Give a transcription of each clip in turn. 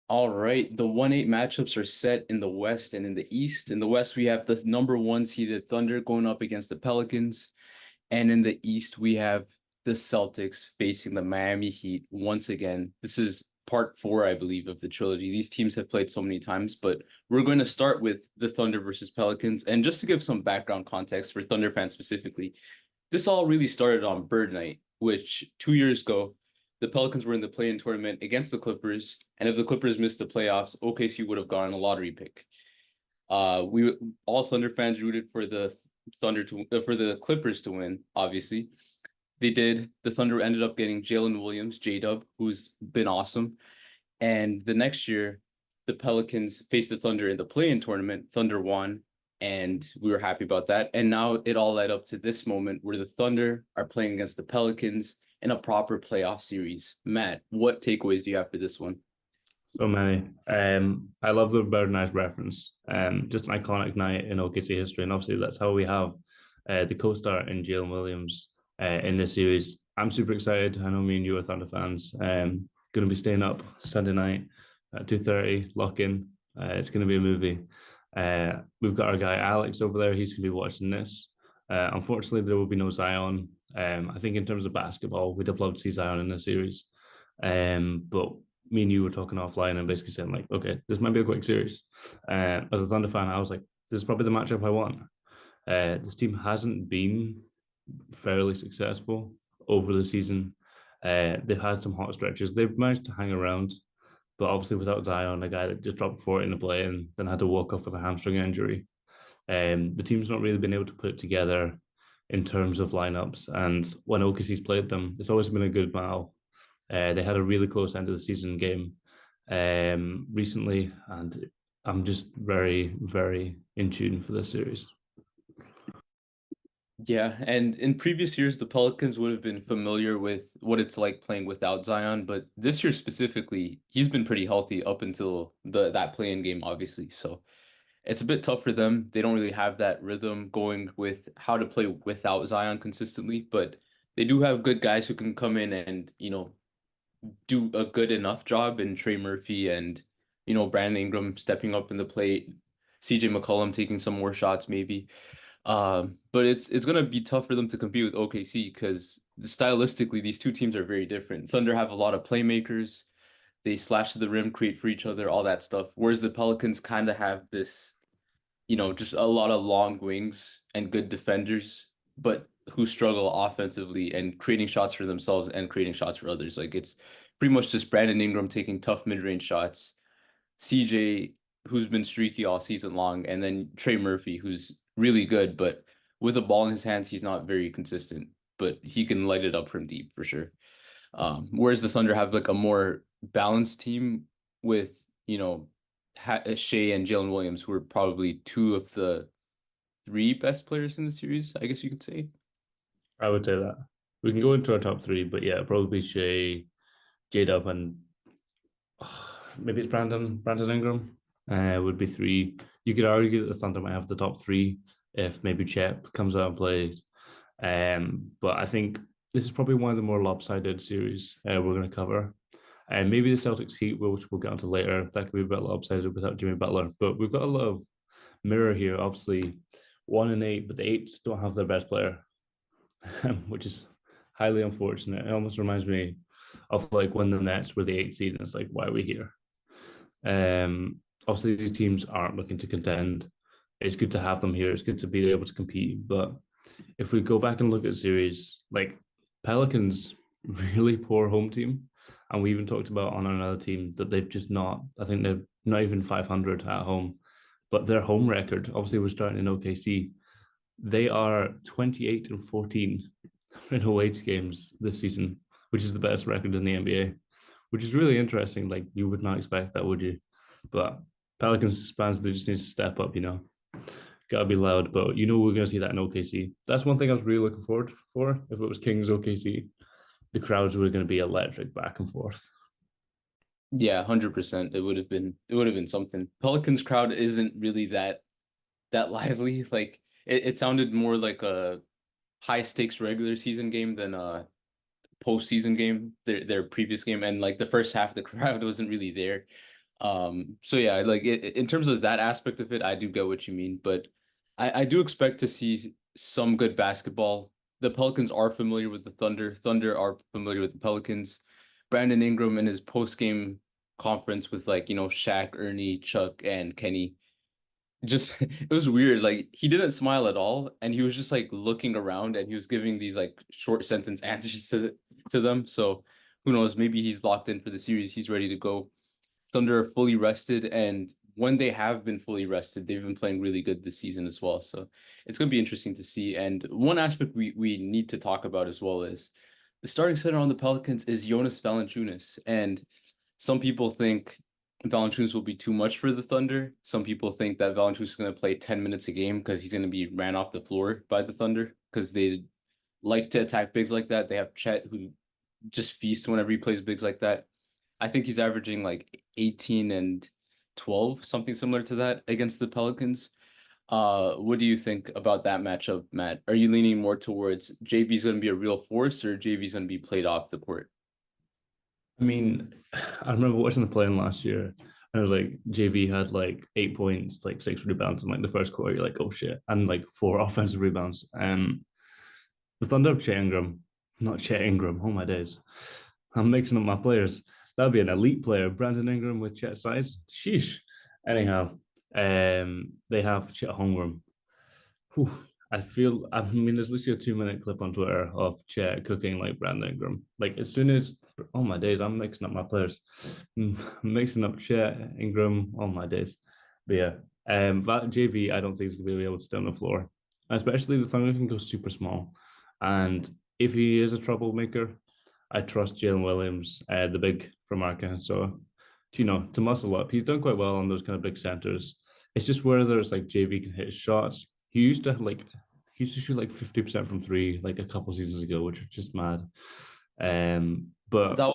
All right, the 1-8 matchups are set in the West and in the East. In the West, we have the number one seeded Thunder going up against the Pelicans. And in the East, we have the Celtics facing the Miami Heat once again. This is part four, I believe, of the trilogy. These teams have played so many times, but we're going to start with the Thunder versus Pelicans. And just to give some background context for Thunder fans specifically, this all really started on Bird Night, which 2 years ago, the Pelicans were in the play-in tournament against the Clippers, and if the Clippers missed the playoffs, OKC would have gotten a lottery pick. We all Thunder fans rooted for the Thunder to for the Clippers to win. Obviously, they did. The Thunder ended up getting Jalen Williams, J-Dub, who's been awesome. And the next year, the Pelicans faced the Thunder in the play-in tournament. Thunder won, and we were happy about that. And now it all led up to this moment where the Thunder are playing against the Pelicans in a proper playoff series. Matt, what takeaways do you have for this one? So many. I love the Bird Night reference. Just an iconic night in OKC history, and obviously that's how we have the co-star in Jalen Williams in this series. I'm super excited. I know me and you are Thunder fans. Going to be staying up Sunday night at 2:30. Lock in. It's going to be a movie. We've got our guy Alex over there. He's going to be watching this. Unfortunately, there will be no Zion. I think in terms of basketball, we'd have loved to see Zion in this series. But me and you were talking offline and basically saying like, okay, this might be a quick series. As a Thunder fan, I was like, this is probably the matchup I want. This team hasn't been fairly successful over the season. They've had some hot stretches. They've managed to hang around, but obviously without Zion, a guy that just dropped 40 in the play and then had to walk off with a hamstring injury. The team's not really been able to put it together in terms of lineups. And when OKC's played them, it's always been a good battle. They had a really close end of the season game recently, and I'm just very, very in tune for this series. Yeah, and in previous years, the Pelicans would have been familiar with what it's like playing without Zion, but this year specifically, he's been pretty healthy up until the that play-in game, obviously. So it's a bit tough for them. They don't really have that rhythm going with how to play without Zion consistently, but they do have good guys who can come in and, do a good enough job in Trey Murphy and, Brandon Ingram stepping up in the plate, CJ McCollum taking some more shots maybe. But it's gonna be tough for them to compete with OKC because stylistically these two teams are very different. Thunder have a lot of playmakers. They slash to the rim, create for each other, all that stuff. Whereas the Pelicans kind of have this, just a lot of long wings and good defenders, but who struggle offensively and creating shots for themselves and creating shots for others. Like it's pretty much just Brandon Ingram taking tough mid-range shots, CJ, who's been streaky all season long, and then Trey Murphy, who's really good, but with a ball in his hands, he's not very consistent, but he can light it up from deep for sure. Whereas the Thunder have like a more balanced team with, Shea and Jalen Williams, who are probably two of the three best players in the series, I guess you could say. I would say that we can go into our top three, but yeah, probably Shea, J Dub, and maybe it's Brandon Ingram. Would be three. You could argue that the Thunder might have the top three if maybe Chet comes out and plays. But I think this is probably one of the more lopsided series we're going to cover. And maybe the Celtics Heat, which we'll get onto later, that could be a bit lopsided without Jimmy Butler. But we've got a lot of mirror here. Obviously, 1-8, but the eights don't have their best player, which is highly unfortunate. It almost reminds me of like when the Nets were the eighth seed, and it's like, why are we here? Obviously, these teams aren't looking to contend. It's good to have them here. It's good to be able to compete. But if we go back and look at the series, like Pelicans, really poor home team. And we even talked about on another team that they've just not, I think they're not even 500 at home. But their home record, obviously, we're starting in OKC. They are 28 and 14 in away games this season, which is the best record in the NBA, which is really interesting. Like, you would not expect that, would you? But Pelicans fans, they just need to step up, Gotta be loud, but we're gonna see that in OKC. That's one thing I was really looking forward for. If it was Kings OKC, the crowds were gonna be electric back and forth. Yeah, 100%. It would have been something. Pelicans crowd isn't really that lively. Like it sounded more like a high stakes regular season game than a postseason game, their previous game. And like the first half, the crowd wasn't really there. So yeah, like in terms of that aspect of it, I do get what you mean, but I do expect to see some good basketball. The Pelicans are familiar with the Thunder. Thunder are familiar with the Pelicans. Brandon Ingram in his post-game conference with like, Shaq, Ernie, Chuck, and Kenny. Just it was weird. Like he didn't smile at all, and he was just like looking around and he was giving these like short sentence answers to them. So who knows? Maybe he's locked in for the series. He's ready to go. Thunder are fully rested, and when they have been fully rested, they've been playing really good this season as well. So it's going to be interesting to see. And one aspect we need to talk about as well is the starting center on the Pelicans is Jonas Valanciunas, and some people think Valanciunas will be too much for the Thunder. Some people think that Valanciunas is going to play 10 minutes a game because he's going to be ran off the floor by the Thunder because they like to attack bigs like that. They have Chet who just feasts whenever he plays bigs like that. I think he's averaging like 18 and 12, something similar to that against the Pelicans. What do you think about that matchup, Matt? Are you leaning more towards JV's going to be a real force or JV's going to be played off the court? I mean, I remember watching the play last year, and it was like JV had like 8 points, like 6 rebounds in like the first quarter. You're like, oh shit, and like 4 offensive rebounds. The Thunder have Chet Ingram, not Chet Ingram. Oh my days, I'm mixing up my players. That'd be an elite player, Brandon Ingram with Chet size. Sheesh. Anyhow, they have Chet Homgren. Whew, I mean, there's literally a 2 minute clip on Twitter of Chet cooking like Brandon Ingram. Like, as soon as, oh my days, I'm mixing up my players. I'm mixing up Chet, Ingram, oh my days. But yeah, that JV, I don't think he's going to be able to stay on the floor. Especially the Thunder can go super small. And if he is a troublemaker, I trust Jalen Williams, the big from Arkansas, to muscle up. He's done quite well on those kind of big centers. It's just where there's like JV can hit his shots. He used to shoot like 50% from three like a couple seasons ago, which was just mad. But That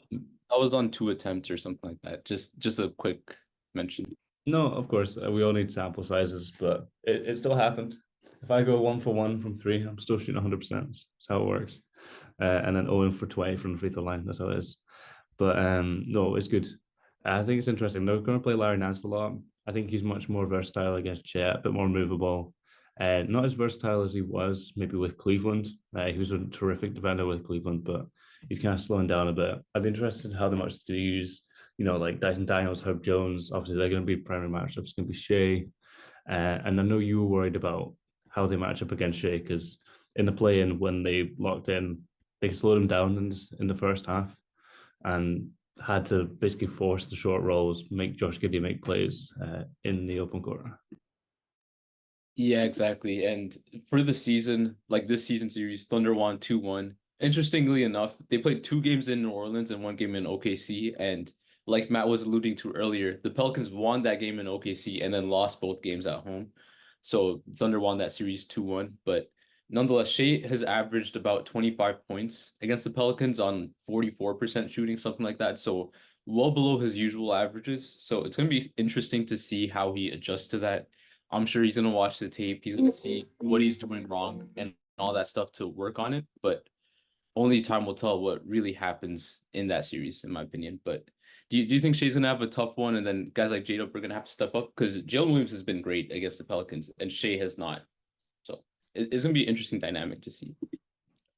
that was on 2 attempts or something like that. Just a quick mention. no, of course, we all need sample sizes, but it still happened. If I go 1 for 1 from three, I'm still shooting 100%. That's how it works. And then 0 for 20 from the free throw line. That's how it is. But no, it's good. I think it's interesting. They're going to play Larry Nance a lot. I think he's much more versatile against Chet, a bit more movable. Not as versatile as he was maybe with Cleveland. He was a terrific defender with Cleveland, but he's kind of slowing down a bit. I'd be interested in how much to use, like Dyson Daniels, Herb Jones. Obviously, they're going to be primary matchups. It's going to be Shea. And I know you were worried about how they match up against Shea because in the play-in, when they locked in, they slowed him down in the first half and had to basically force the short rolls, make Josh Giddey make plays in the open court. Yeah, exactly. And for the season, like this season series, Thunder won 2-1. Interestingly enough, they played 2 games in New Orleans and 1 game in OKC. And like Matt was alluding to earlier, the Pelicans won that game in OKC and then lost both games at home. So Thunder won that series 2-1. But nonetheless, Shea has averaged about 25 points against the Pelicans on 44% shooting, something like that. So well below his usual averages. So it's going to be interesting to see how he adjusts to that. I'm sure he's gonna watch the tape. He's gonna see what he's doing wrong and all that stuff to work on it. But only time will tell what really happens in that series, in my opinion. But do you think Shea's gonna have a tough one, and then guys like J-Dub are gonna have to step up? Because Jalen Williams has been great against the Pelicans, and Shea has not. So it's gonna be an interesting dynamic to see.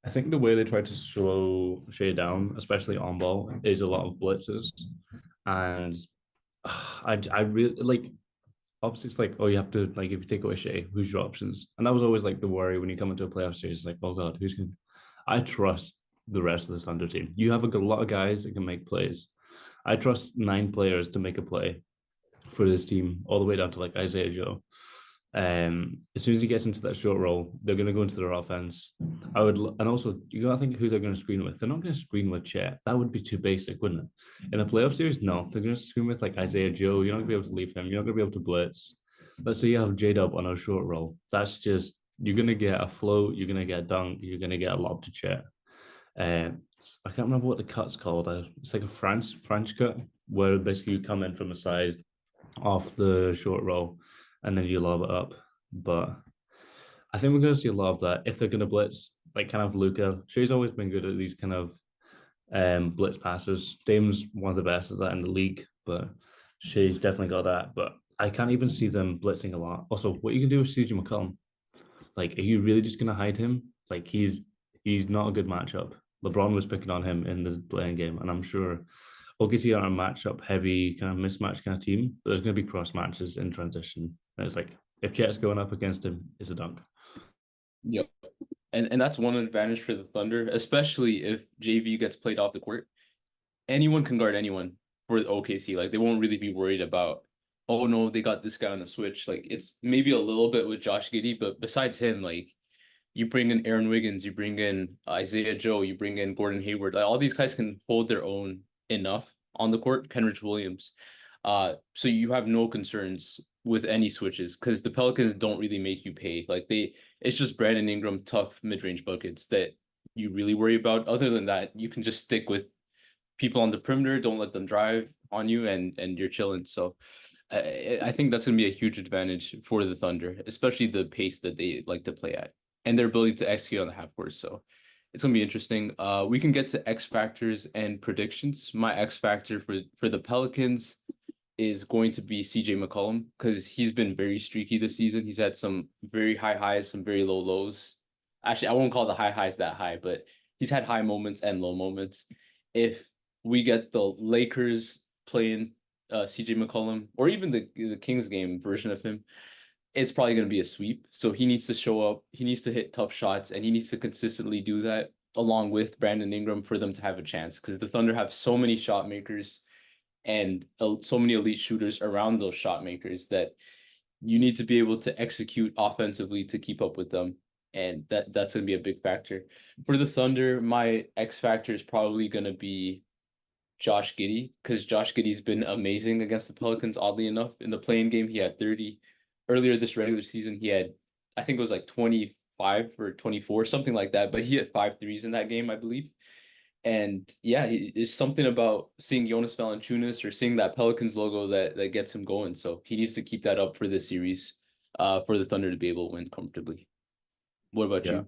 I think the way they try to slow Shea down, especially on ball, is a lot of blitzes. And I really like obviously it's like, oh, you have to like if you take away Shea, who's your options? And that was always like the worry when you come into a playoff series, it's like, oh god, who's going I trust the rest of the Thunder team. You have a lot of guys that can make plays. I trust 9 players to make a play for this team, all the way down to like Isaiah Joe. As soon as he gets into that short roll, they're going to go into their offense. And also you got to think who they're going to screen with. They're not going to screen with Chet. That would be too basic, wouldn't it? In a playoff series, no, they're going to screen with like Isaiah Joe. You're not going to be able to leave him. You're not going to be able to blitz. Let's say you have J-Dub on a short roll. That's just you're going to get a float. You're going to get a dunk. You're going to get a lob to Chet. I can't remember what the cut's called. It's like a French cut where basically you come in from the side off the short roll and then you lob it up. But I think we're going to see a lot of that if they're going to blitz, like kind of Luca. Shea's always been good at these kind of blitz passes. Dame's one of the best at that in the league, but She's definitely got that, but I can't even see them blitzing a lot. Also, what you can do with CJ McCollum, like, are you really just gonna hide him? Like, he's not a good matchup. LeBron was picking on him in the playing game, and I'm sure OKC are a matchup heavy kind of mismatch kind of team, but there's going to be cross matches in transition. And it's like if Chet's going up against him, it's a dunk. Yep. And that's one advantage for the Thunder, especially if JV gets played off the court. Anyone can guard anyone for the OKC. Like they won't really be worried about, oh no, they got this guy on the switch. Like it's maybe a little bit with Josh Giddey, but besides him, like you bring in Aaron Wiggins, you bring in Isaiah Joe, you bring in Gordon Hayward. Like all these guys can hold their own enough on the court. Kenrich Williams. So you have no concerns with any switches because the Pelicans don't really make you pay. It's just Brandon Ingram tough mid-range buckets that you really worry about. Other than that, you can just stick with people on the perimeter. Don't let them drive on you, and you're chilling. So I think that's going to be a huge advantage for the Thunder, especially the pace that they like to play at and their ability to execute on the half court. So it's going to be interesting. We can get to X factors and predictions. My X factor for the Pelicans is going to be CJ McCollum because he's been very streaky this season. He's had some very high highs, some very low lows. Actually, I won't call the high highs that high, but he's had high moments and low moments. If we get the Lakers playing CJ McCollum or even the Kings game version of him, it's probably going to be a sweep. So he needs to show up. He needs to hit tough shots, and he needs to consistently do that along with Brandon Ingram for them to have a chance. Because the Thunder have so many shot makers and so many elite shooters around those shot makers that you need to be able to execute offensively to keep up with them. And that's going to be a big factor. For the Thunder, my X factor is probably going to be Josh Giddey because Josh Giddey's been amazing against the Pelicans, oddly enough. In the playing game, he had 30. Earlier this regular season, he had, I think it was like 25 or 24, something like that. But he hit 5 threes in that game, I believe. And yeah, it's something about seeing Jonas Valanciunas or seeing that Pelicans logo that gets him going. So he needs to keep that up for this series, for the Thunder to be able to win comfortably. What about Yeah, you?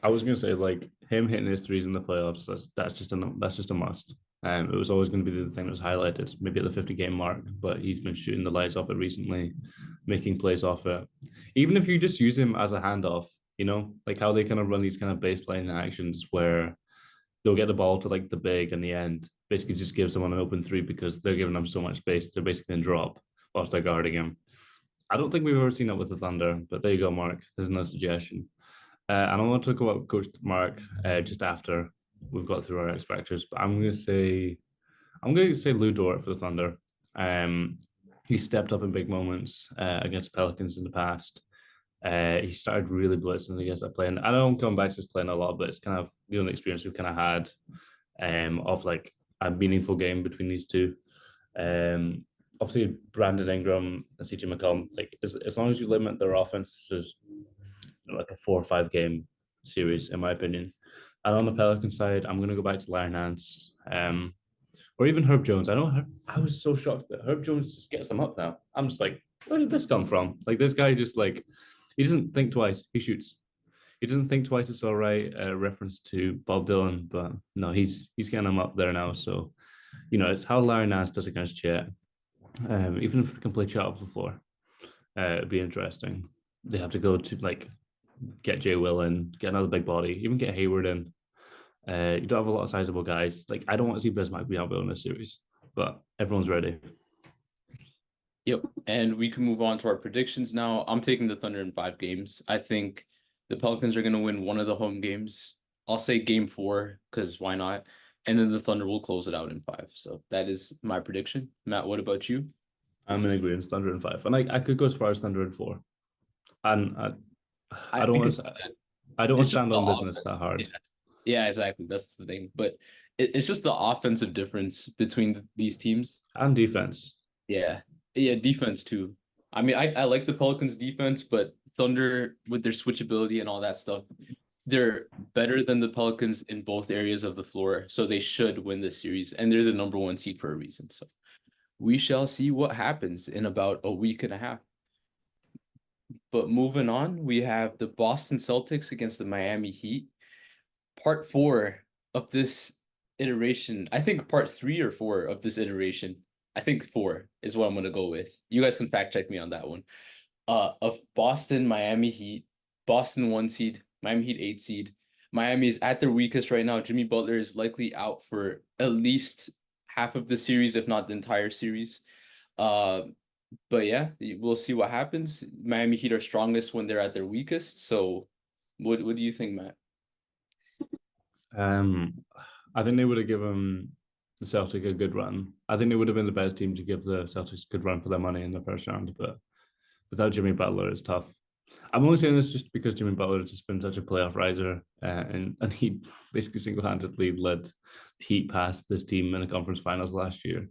I was going to say like him hitting his threes in the playoffs. That's just a must. It was always going to be the thing that was highlighted, maybe at the 50 game mark, but he's been shooting the lights off it recently, making plays off it. Even if you just use him as a handoff, like how they kind of run these kind of baseline actions where they'll get the ball to like the big in the end, basically just give someone an open three because they're giving them so much space. They're basically in drop whilst they're guarding him. I don't think we've ever seen that with the Thunder, but there you go, Mark. There's no suggestion. And I want to talk about Coach Mark just after we've got through our X factors. But I'm going to say Lou Dort for the Thunder. He stepped up in big moments against Pelicans in the past. He started really blitzing against that play, and I know Comebacks is playing a lot, but it's kind of the only experience we've kind of had of like a meaningful game between these two. Um, Obviously, Brandon Ingram and CJ McCollum, like as long as you limit their offense, this is like a 4 or 5 game series, in my opinion. And on the Pelican side, I'm going to go back to Larry Nance, or even Herb Jones. I was so shocked that Herb Jones just gets them up now. I'm just like, where did this come from? Like this guy just like he doesn't think twice. He shoots. He doesn't think twice. It's all right. Reference to Bob Dylan, but no, he's getting them up there now. So it's how Larry Nance does against Chet. Even if they can play Chet off the floor, it'd be interesting. They have to go to like get Jay Will in, get another big body, even get Hayward in. You don't have a lot of sizable guys. Like I don't want to see Bismack be outbuilt in this series, but everyone's ready. Yep. And we can move on to our predictions now. I'm taking the Thunder in 5 games. I think the Pelicans are going to win one of the home games. I'll say game 4 because why not? And then the Thunder will close it out in 5. So that is my prediction. Matt, what about you? I'm in agreement. Thunder and 5, and I could go as far as Thunder and 4. And I don't We want could. to. I don't want It's to just stand the on business offense. that hard. Yeah. Yeah, exactly. That's the thing. But it's just the offensive difference between these teams. And defense. Yeah. Yeah, defense too. I mean, I like the Pelicans defense, but Thunder with their switchability and all that stuff, they're better than the Pelicans in both areas of the floor. So they should win this series. And they're the number 1 seed for a reason. So we shall see what happens in about a week and a half. But moving on, we have the Boston Celtics against the Miami Heat. Part 4 of this iteration. I think part 3 or 4 of this iteration. I think 4 is what I'm gonna go with. You guys can fact check me on that one. Of Boston, Miami Heat, Boston 1 seed, Miami Heat 8 seed. Miami is at their weakest right now. Jimmy Butler is likely out for at least half of the series, if not the entire series. Uh, but yeah, we'll see what happens. Miami Heat are strongest when they're at their weakest. So, what do you think, Matt? Um, I think they would have given the Celtic a good run. I think they would have been the best team to give the Celtics a good run for their money in the first round, but without Jimmy Butler, it's tough. I'm only saying this just because Jimmy Butler has just been such a playoff riser, and he basically single handedly led the Heat past this team in the conference finals last year.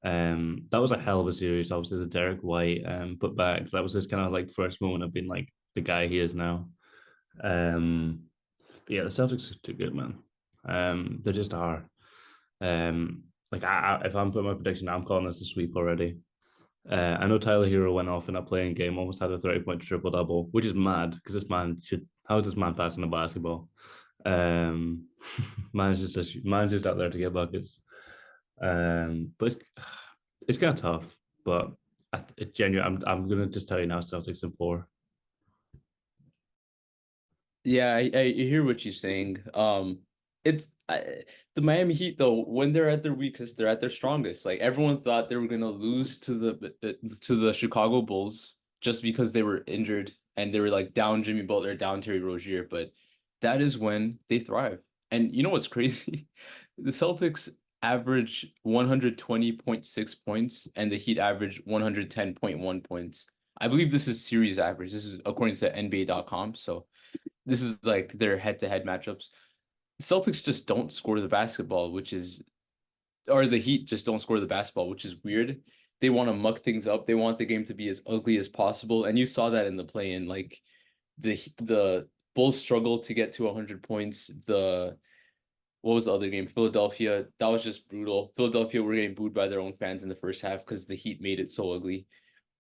That was a hell of a series. Obviously, the Derek White put back. That was his kind of like first moment of being like the guy he is now. But yeah, the Celtics are too good, man. They just are. If I'm putting my prediction, I'm calling this a sweep already. I know Tyler Hero went off in a playing game, almost had a 30-point triple double, which is mad because this man should. How is this man passing the basketball? Um, man's just out there to get buckets. But it's kind of tough. But it genuine. I'm gonna just tell you now, Celtics in 4. Yeah, I hear what you're saying. It's the Miami Heat though. When they're at their weakest, they're at their strongest. Like everyone thought they were gonna lose to the Chicago Bulls just because they were injured and they were like down Jimmy Butler, down Terry Rozier. But that is when they thrive. And you know what's crazy? The Celtics average 120.6 points, and the Heat average 110.1 points. I believe this is series average. This is according to NBA.com. So this is like their head-to-head matchups. Celtics just don't score the basketball, which is, or the Heat just don't score the basketball, which is weird. They want to muck things up. They want the game to be as ugly as possible, and you saw that in the play-in. Like the Bulls struggled to get to 100 points. The What was the other game? Philadelphia. That was just brutal. Philadelphia were getting booed by their own fans in the first half because the Heat made it so ugly.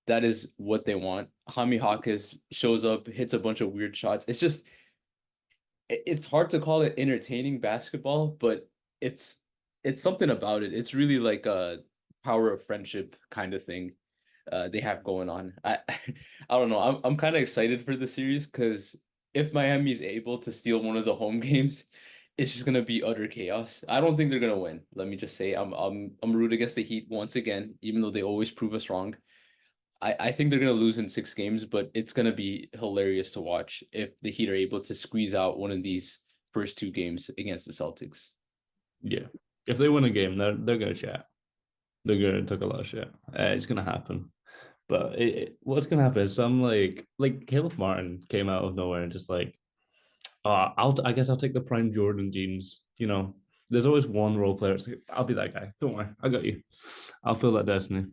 That is what they want. Hami Hawkes shows up, hits a bunch of weird shots. It's hard to call it entertaining basketball, but it's it's something about it. It's really like a power of friendship kind of thing they have going on. I don't know. I'm kind of excited for the series because if Miami is able to steal one of the home games, it's just gonna be utter chaos. I don't think they're gonna win. Let me just say I'm rooting against the Heat once again, even though they always prove us wrong. I think they're gonna lose in 6 games, but it's gonna be hilarious to watch if the Heat are able to squeeze out one of these first 2 games against the Celtics. Yeah, if they win a game, they're gonna chat. They're gonna take a lot of shit. It's gonna happen. But what's gonna happen is some like Caleb Martin came out of nowhere and just like, I guess I'll take the prime Jordan jeans. There's always one role player. It's like, I'll be that guy. Don't worry, I got you. I'll fill that destiny.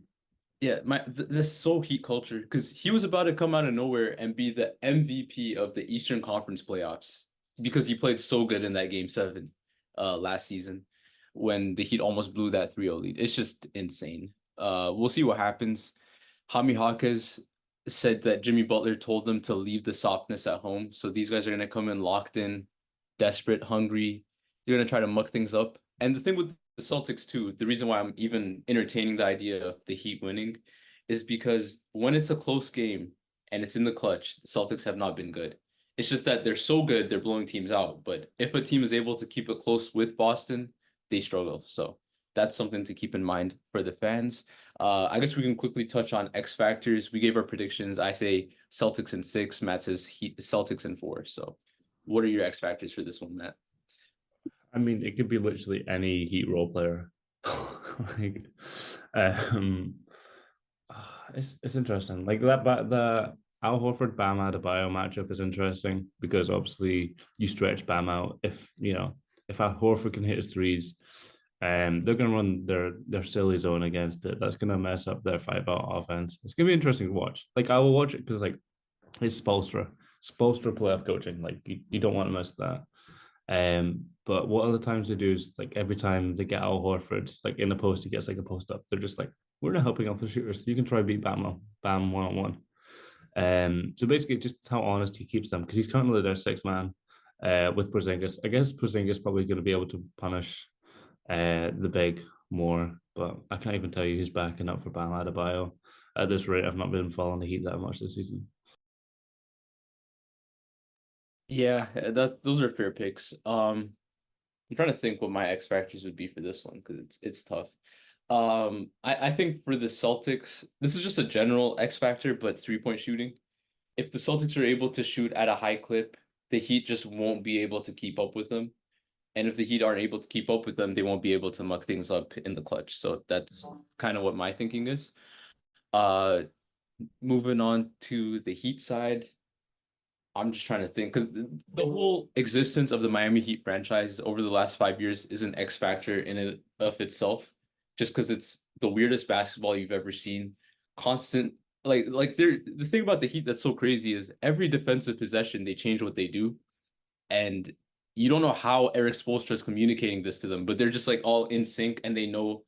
Yeah, this so Heat culture because he was about to come out of nowhere and be the MVP of the Eastern Conference playoffs because he played so good in that game 7 last season when the Heat almost blew that 3-0 lead. It's just insane. We'll see what happens. Jaime Jaquez said that Jimmy Butler told them to leave the softness at home. So these guys are gonna come in locked in, desperate, hungry. They're gonna try to muck things up. And the thing with the Celtics too, the reason why I'm even entertaining the idea of the Heat winning is because when it's a close game and it's in the clutch, the Celtics have not been good. It's just that they're so good, they're blowing teams out. But if a team is able to keep it close with Boston, they struggle. So that's something to keep in mind for the fans. I guess we can quickly touch on X factors. We gave our predictions. I say Celtics in 6. Matt says Celtics in 4. So, what are your X factors for this one, Matt? I mean, it could be literally any Heat role player. like, um, it's interesting. Like the Al Horford Bam Adebayo matchup is interesting because obviously you stretch Bam out. If Al Horford can hit his threes, they're gonna run their silly zone against it. That's gonna mess up their 5-out offense. It's gonna be interesting to watch. Like I will watch it because like it's Spolstra playoff coaching. Like you don't want to miss that. But what other times they do is like every time they get Al Horford, like in the post, he gets like a post up. They're just like, we're not helping out the shooters. You can try beat Bam 1-on-1. So basically, just how honest he keeps them because he's currently their 6 man. With Porzingis, I guess Porzingis probably going to be able to punish the big more, but I can't even tell you who's backing up for Bam Adebayo. At this rate, I've not been following the Heat that much this season. Yeah, those are fair picks. I'm trying to think what my X factors would be for this one because it's tough. I think for the Celtics, this is just a general X factor, but 3-point shooting. If the Celtics are able to shoot at a high clip, the Heat just won't be able to keep up with them. And if the Heat aren't able to keep up with them, they won't be able to muck things up in the clutch. So that's kind of what my thinking is. Uh, Moving on to the Heat side, I'm just trying to think because the whole existence of the Miami Heat franchise over the last 5 years is an X factor in and of itself, just because it's the weirdest basketball you've ever seen. Constant, like the thing about the Heat that's so crazy is every defensive possession they change what they do, and you don't know how Eric Spoelstra is communicating this to them, but they're just like all in sync and they know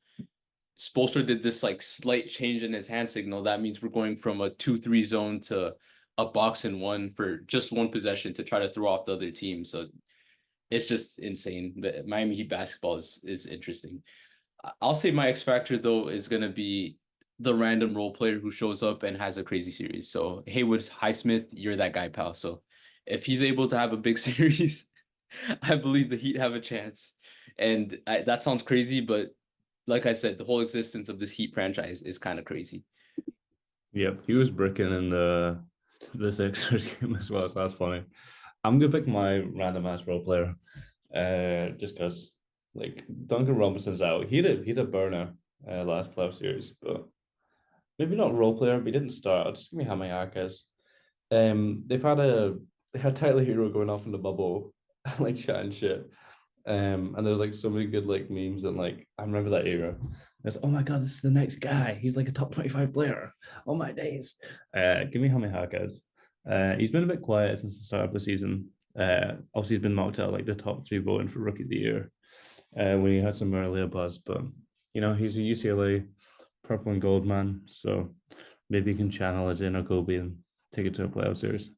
Spoelstra did this like slight change in his hand signal. That means we're going from a 2-3 zone to a box and one for just one possession to try to throw off the other team. So it's just insane. But Miami Heat basketball is interesting. I'll say my X factor though is gonna be the random role player who shows up and has a crazy series. So Haywood Highsmith, you're that guy, pal. So if he's able to have a big series, I believe the Heat have a chance. And that sounds crazy, but like I said, the whole existence of this Heat franchise is kind of crazy. Yep, he was bricking in the Sixers game as well, so that's funny. I'm gonna pick my random ass role player, just because like Duncan Robinson's out. He had a burner last playoff series, but maybe not role player. But he didn't start. I'll just give me Hammy Harkes. They had Tyler Hero going off in the bubble, like chatting shit. And there's like so many good like memes and like I remember that era. There's oh my god, this is the next guy. He's like a top 25 player. Oh my days. Give me Jaime Jaquez. He's been a bit quiet since the start of the season. Obviously he's been knocked out like the top three voting for rookie of the year. When he had some earlier buzz, but he's a UCLA purple and gold man, so maybe he can channel his inner Kobe and take it to a playoff series.